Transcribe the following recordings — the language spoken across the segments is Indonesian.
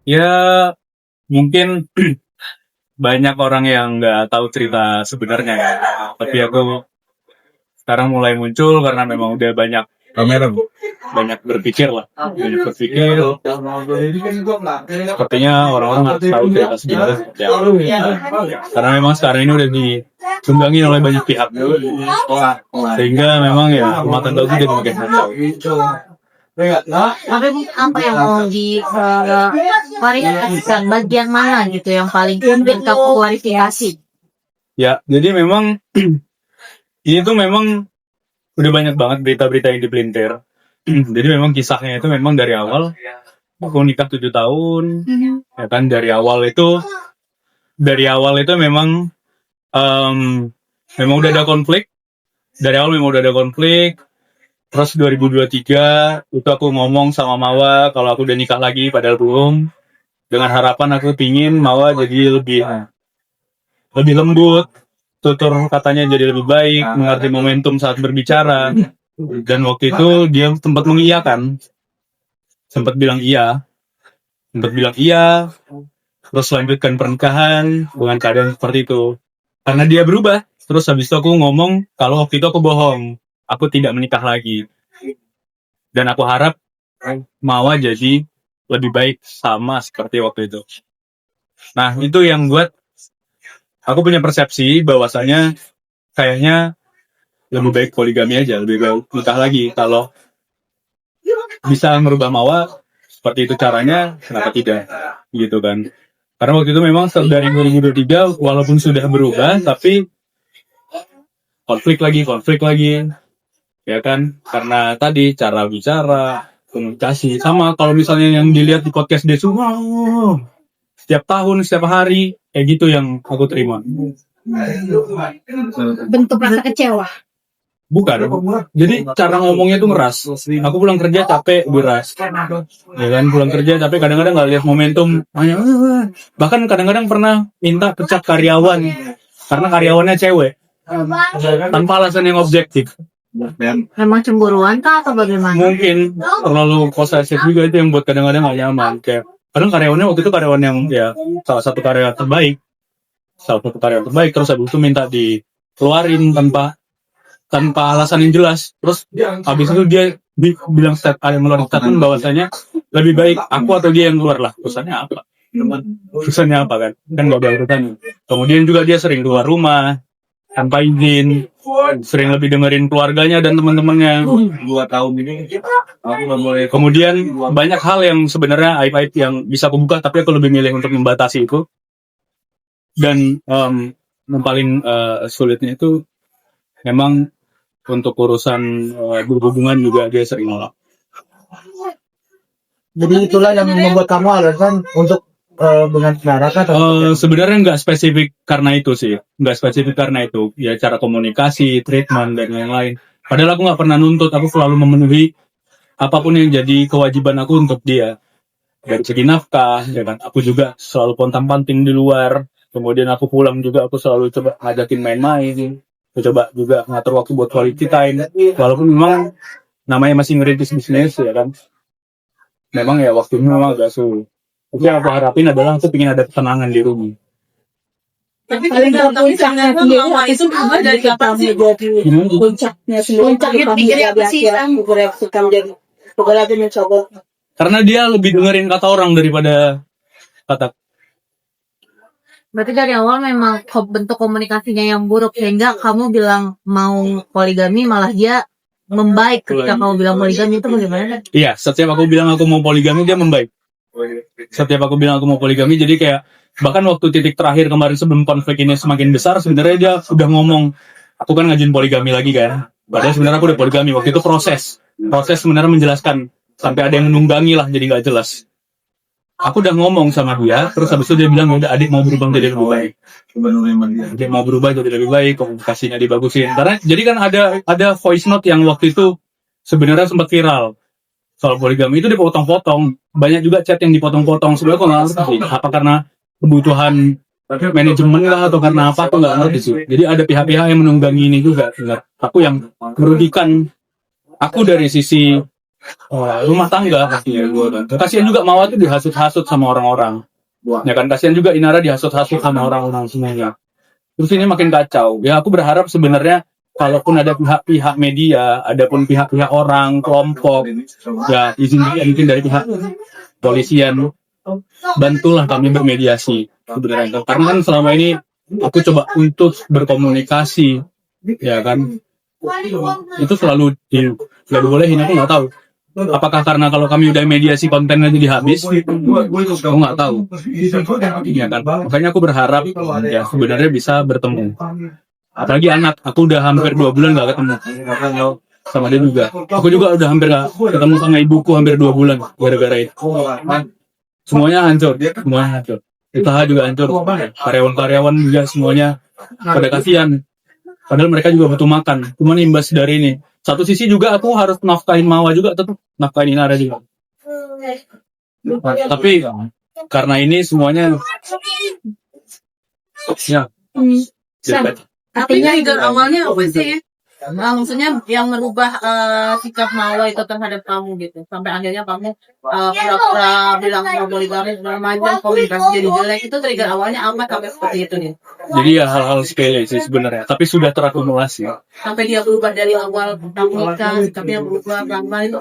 Ya mungkin banyak orang yang nggak tahu cerita sebenarnya ya. Tapi aku sekarang mulai muncul karena memang udah banyak berpikir lah. Banyak berpikir. Sepertinya orang-orang harus tahu cerita sebenarnya seperti apa. Karena memang sekarang ini udah ditunggangi oleh banyak pihak. Sehingga memang ya rumah tangga itu jadi makin kacau. Tapi apa yang mau diklarifikasikan, bagian mana gitu yang paling penting kamu klarifikasi? Ya, jadi memang ini tuh memang udah banyak banget berita-berita yang dipelintir. Jadi memang kisahnya itu memang dari awal aku nikah 7 tahun, ya kan dari awal itu memang memang udah ada konflik. Dari awal memang udah ada konflik. Terus 2023 itu aku ngomong sama Mawa kalau aku udah nikah lagi padahal belum. Dengan harapan aku pingin Mawa jadi lebih lembut, tutur katanya jadi lebih baik, mengerti momentum saat berbicara. Dan waktu itu dia sempat mengiyakan, sempat bilang iya, terus lanjutkan pernikahan dengan keadaan seperti itu. Karena dia berubah, terus habis itu aku ngomong kalau waktu itu aku bohong, aku tidak menikah lagi. Dan aku harap Mawa jadi lebih baik sama seperti waktu itu. Nah itu yang buat aku punya persepsi bahwasanya kayaknya lebih baik poligami aja, lebih baik nikah lagi. Kalau bisa merubah Mawa seperti itu caranya, kenapa tidak gitu kan. Karena waktu itu memang dari 2023 walaupun sudah berubah tapi konflik lagi ya kan, karena tadi cara bicara, komunikasi. Sama kalau misalnya yang dilihat di podcast Desu, setiap tahun, setiap hari kayak gitu yang aku terima. Bentuk rasa kecewa. Bukan. Jadi cara ngomongnya tuh ngeras. Aku pulang kerja capek, beras. Ya kan, pulang kerja capek, kadang-kadang nggak lihat momentum. Bahkan kadang-kadang pernah minta pecat karyawan karena karyawannya cewek tanpa alasan yang objektif. Memang cemburuan kah atau bagaimana? Mungkin terlalu posesif juga itu yang buat kadang-kadang nggak nyaman. Kayak kadang karyawannya waktu itu karyawan yang ya salah satu karyawan terbaik, terus habis itu minta dikeluarin tanpa alasan yang jelas. Terus habis itu dia bilang melalui statement bahwasanya lebih baik aku atau dia yang keluar lah. Urusannya apa? Urusannya apa kan? Kan nggak ada urusan. Kemudian juga dia sering keluar rumah tanpa izin, sering lebih dengerin keluarganya dan teman-temannya. 2 tahun ini aku nggak boleh. Kemudian banyak hal yang sebenarnya aib-aib yang bisa aku buka, tapi aku lebih milih untuk membatasi itu. Dan yang paling sulitnya itu memang untuk urusan berhubungan juga dia sering nolak. Jadi itulah yang membuat kamu alasan untuk dengan Clara kan? Sebenarnya nggak spesifik karena itu sih, nggak spesifik karena itu. Ya cara komunikasi, treatment dan lain-lain. Padahal aku nggak pernah nuntut, aku selalu memenuhi apapun yang jadi kewajiban aku untuk dia. Dari segi nafkah, ya kan. Aku juga selalu pontang-panting di luar. Kemudian aku pulang juga aku selalu coba ngajakin main-main. Aku coba juga ngatur waktu buat quality time. Walaupun memang namanya masih ngerintis bisnis ya kan. Memang ya waktunya memang agak sulit. Tapi yang aku harapin adalah aku ingin ada ketenangan di rumah. Tapi paling puncaknya sendiri itu berubah dari kapan sih? Puncaknya sendiri apa sih? Karena dia lebih dengerin kata orang daripada kata. Berarti dari awal memang bentuk komunikasinya yang buruk sehingga kamu bilang mau poligami malah dia membaik ketika kamu bilang poligami. Itu bagaimana? Iya, setiap aku bilang aku mau poligami dia membaik. Setiap aku bilang aku mau poligami, jadi kayak bahkan waktu titik terakhir kemarin sebelum konflik ini semakin besar, sebenarnya dia udah ngomong aku kan ngajuin poligami lagi kan. Padahal sebenarnya aku udah poligami. Waktu itu proses sebenarnya menjelaskan sampai ada yang menunggangi lah, jadi nggak jelas. Aku udah ngomong sama dia, terus habis itu dia bilang udah adik mau berubah jadi lebih baik. Dia mau berubah jadi lebih baik, komunikasinya dibagusin. Karena jadi kan ada voice note yang waktu itu sebenarnya sempat viral. Soal poligami itu dipotong-potong. Banyak juga chat yang dipotong-potong. Sebenarnya aku nggak ngerti. Apa karena kebutuhan manajemen lah atau karena apa? Aku nggak ngerti sih. Jadi ada pihak-pihak yang menunggangi ini juga. Aku yang merugikan. Aku dari sisi rumah tangga kasihan gue kan. Kasihan juga Mawar tuh dihasut-hasut sama orang-orang. Ya kan, kasihan juga Inara dihasut-hasut sama orang-orang semuanya. Terus ini makin kacau. Ya aku berharap sebenarnya kalaupun ada pihak-pihak media, adapun pihak-pihak orang, kelompok, ya izin mungkin dari pihak polisian, bantulah kami bermediasi sebenarnya. Karena kan selama ini aku coba untuk berkomunikasi, ya kan, itu selalu nggak dibolehin. Aku nggak tahu apakah karena kalau kami udah mediasi kontennya jadi habis, aku nggak tahu, ya kan. Makanya aku berharap ya sebenarnya bisa bertemu. Apalagi anak, aku udah hampir 2 bulan nggak ketemu sama dia juga. Aku juga udah hampir nggak ketemu sama ibuku hampir 2 bulan gara-gara itu. Semuanya hancur. Usaha juga hancur. Karyawan-karyawan juga semuanya pada kasihan. Padahal mereka juga butuh makan. Cuman imbas dari ini. Satu sisi juga aku harus nafkahin Mawa juga, tetap nafkahin Inara juga. Tapi karena ini semuanya ya. Artinya trigger awalnya apa sih? Maksudnya yang merubah sikap Mawa itu terhadap kamu gitu, sampai akhirnya kamu pura-pura bilang nggak boleh garis segala macam, komunikasi jadi jelek, itu trigger awalnya apa sampai seperti itu nih? Jadi ya hal-hal sepele sih sebenarnya, tapi sudah terakumulasi. Sampai dia berubah dari awal nikah, sikapnya berubah pelan-pelan itu.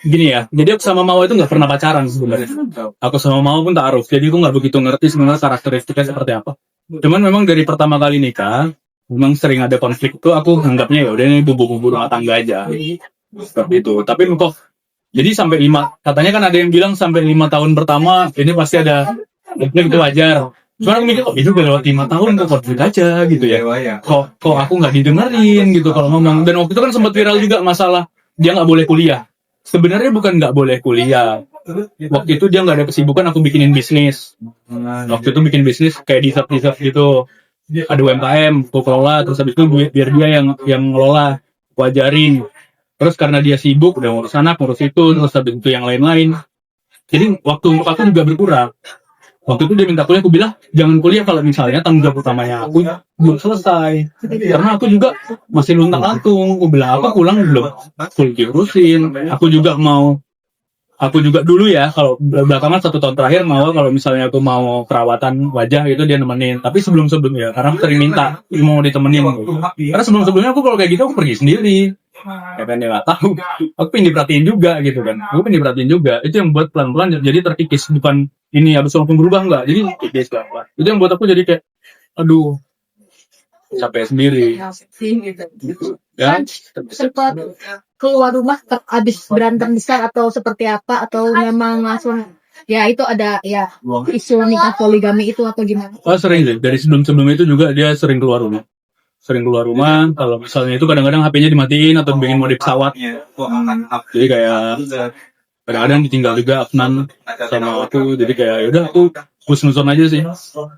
Gini ya, jadi aku sama Mawa itu nggak pernah pacaran sebenarnya. Aku sama Mawa pun ta'aruf, jadi aku nggak begitu ngerti sebenarnya karakteristiknya seperti apa. Cuman memang dari pertama kali nikah, memang sering ada konflik tuh. Aku anggapnya ya udah ini bumbu-bumbu rumah tangga aja, seperti itu. Tapi kok jadi sampai 5, katanya kan ada yang bilang sampai 5 tahun pertama ini pasti ada konflik, itu wajar. Cuman aku mikir, itu udah lewat 5 tahun kok konflik aja gitu ya. Kok aku nggak didengerin gitu kalau ngomong. Dan waktu itu kan sempat viral juga masalah dia nggak boleh kuliah. Sebenarnya bukan nggak boleh kuliah. Waktu itu dia nggak ada kesibukan, aku bikinin bisnis. Waktu itu bikin bisnis kayak dessert gitu. Ada UMKM, aku kelola, terus habis itu biar dia yang ngelola, aku ajarin. Terus karena dia sibuk, udah ngurus anak, ngurus itu, terus habis itu yang lain-lain. Jadi waktu untuk aku juga berkurang. Waktu itu dia minta kuliah, aku bilang jangan kuliah kalau misalnya tanggung jawab utamanya aku belum selesai. Karena aku juga masih luntang-lantung. Aku bilang aku pulang belum full diurusin. Aku juga dulu ya, kalau belakangan 1 tahun terakhir kalau misalnya aku mau perawatan wajah itu dia nemenin. Tapi sebelum-sebelumnya, karena aku sering minta mau ditemenin. Karena sebelum-sebelumnya aku kalau kayak gitu aku pergi sendiri. Ya kan, dia nggak tahu. Aku pengen diperhatiin juga gitu kan. Aku pengen diperhatiin juga. Itu yang buat pelan-pelan jadi terkikis. Bukan ini habis langsung berubah, enggak. Jadi kikis apa. Itu yang buat aku jadi kayak, aduh, capek sendiri. Ya. Sempat keluar rumah habis berantem besar atau seperti apa, atau memang langsung ya itu ada ya isu nikah poligami itu atau gimana? Sering deh. Dari sebelum itu juga dia sering keluar rumah. Kalau misalnya itu kadang-kadang HP-nya dimatiin atau bikin mode pesawat. Jadi kayak kadang-kadang ditinggal juga Afnan sama aku. Jadi kayak yaudah aku husnuzon aja sih.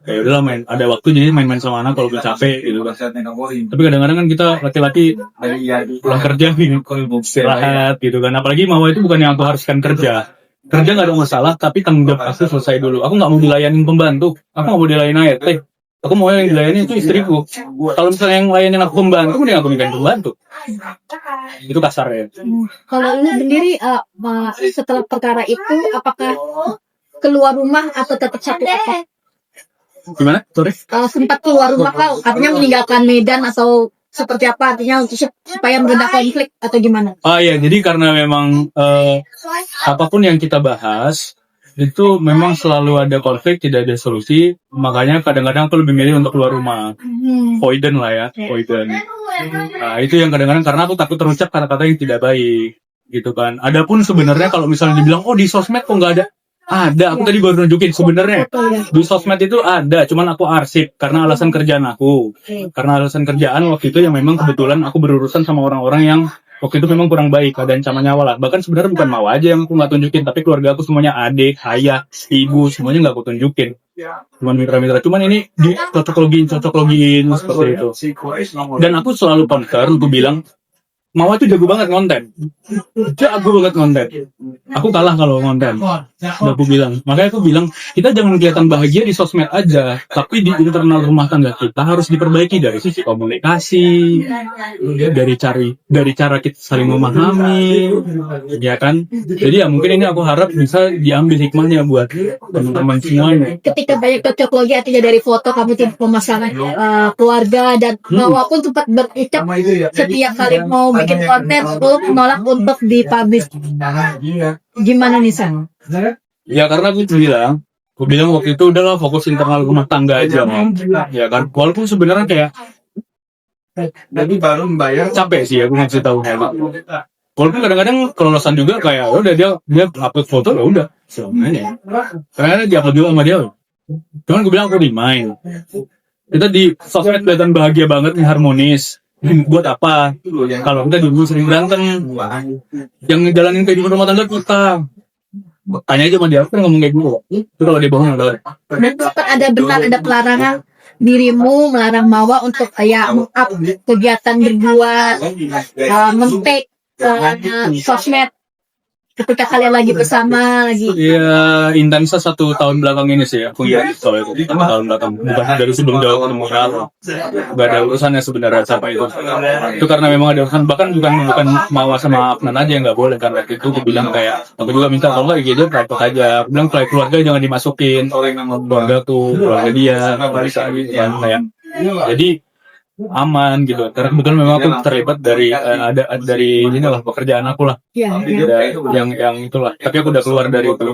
Kayak udahlah ada waktu jadi main-main sama anak kalau udah capek gitu kan. Tapi kadang-kadang kan kita laki-laki pulang kerja istirahat gitu kan. Apalagi Mawa itu bukan yang aku haruskan kerja. Kerja nggak ada masalah, tapi tanggung jawab aku selesai dulu. Aku nggak mau dilayanin pembantu. Aku nggak mau dilayanin ART. Aku mau yang dilayani itu istriku. Kalau misalnya yang layanin aku pembantu, mending aku nikahin pembantu. Itu kasarnya. Kalau lu sendiri setelah perkara itu apakah keluar rumah atau tetap satu kota? Gimana? Sorry. Sempat keluar rumah kau, artinya meninggalkan Medan atau seperti apa? Artinya supaya mereda konflik atau gimana? Iya, jadi karena memang apapun yang kita bahas itu memang selalu ada konflik, tidak ada solusi. Makanya kadang-kadang aku lebih milih untuk keluar rumah. Poiden lah ya, poiden. Nah, itu yang kadang-kadang karena aku takut terucap kata-kata yang tidak baik, gitu kan. Adapun sebenarnya kalau misalnya dibilang, di sosmed kok nggak ada? Ada, aku tadi baru nunjukin sebenarnya. Di sosmed itu ada, cuman aku arsip karena alasan kerjaan aku. Karena alasan kerjaan waktu itu yang memang kebetulan aku berurusan sama orang-orang yang waktu itu memang kurang baik, ada ancaman nyawa lah. Bahkan sebenarnya bukan Mawa aja yang aku nggak tunjukin, tapi keluarga aku semuanya, adik, ayah, ibu, semuanya nggak aku tunjukin. Cuman mitra-mitra. Cuman ini di cocok logiin seperti itu. Dan aku selalu concern untuk bilang, Mawar tuh jago banget konten. Jago banget konten. Aku kalah kalau konten. Udah aku bilang. Makanya aku bilang, kita jangan kelihatan bahagia di sosmed aja, tapi di internal rumah tangga kita harus diperbaiki dari sisi komunikasi, dari cara kita saling memahami, ya kan? Jadi ya mungkin ini aku harap bisa diambil hikmahnya buat teman-teman semuanya. Ketika banyak cocok logi artinya dari foto kamu tidak memasang keluarga dan Mawa pun sempat berucap setiap kali mau bikin konten lu menolak untuk dipublish. Gimana nih San? Ya karena aku bilang waktu itu udahlah fokus internal rumah tangga aja, ya kan? Walaupun sebenarnya kayak Jadi baru membayar. capek sih aku ngasih tahu. Walaupun kadang-kadang kelolosan juga kayak udah dia upload foto ya udah semuanya. Karena dia upload juga sama dia. Cuman gue bilang aku remind. Kita di sosmed kelihatan bahagia banget nih, harmonis. Buat apa? Kalau kita dulu sering berantem, yang ngejalanin kehidupan rumah tangga kita. Tanya aja sama dia, aku kan ngomong kayak gitu. Itu kalau dia bohong udah. Dan sempat ada pelarangan dirimu melarang Mawa untuk kayak up kegiatan berdua, nge-take sosmed ketika kalian lagi bersama lagi. Iya, intensnya 1 tahun belakang ini sih. Aku ingat soal itu. Tahun belakang. Bukan dari sebelum jauh ketemu Rara. Gak ada urusannya sebenarnya sama itu. Itu karena memang ada urusan. Bahkan bukan Mawa sama Afnan aja yang gak boleh. Karena itu aku bilang kayak, aku juga minta kalau nggak gitu private aja. Aku bilang keluarga jangan dimasukin. Keluarga tuh, keluarga dia. Nggak bisa gitu kan. Kayak. Jadi aman gitu. Karena kebetulan memang aku terlibat dari dari inilah pekerjaan aku lah. Ya, Yang itulah. Tapi aku udah keluar dari itu.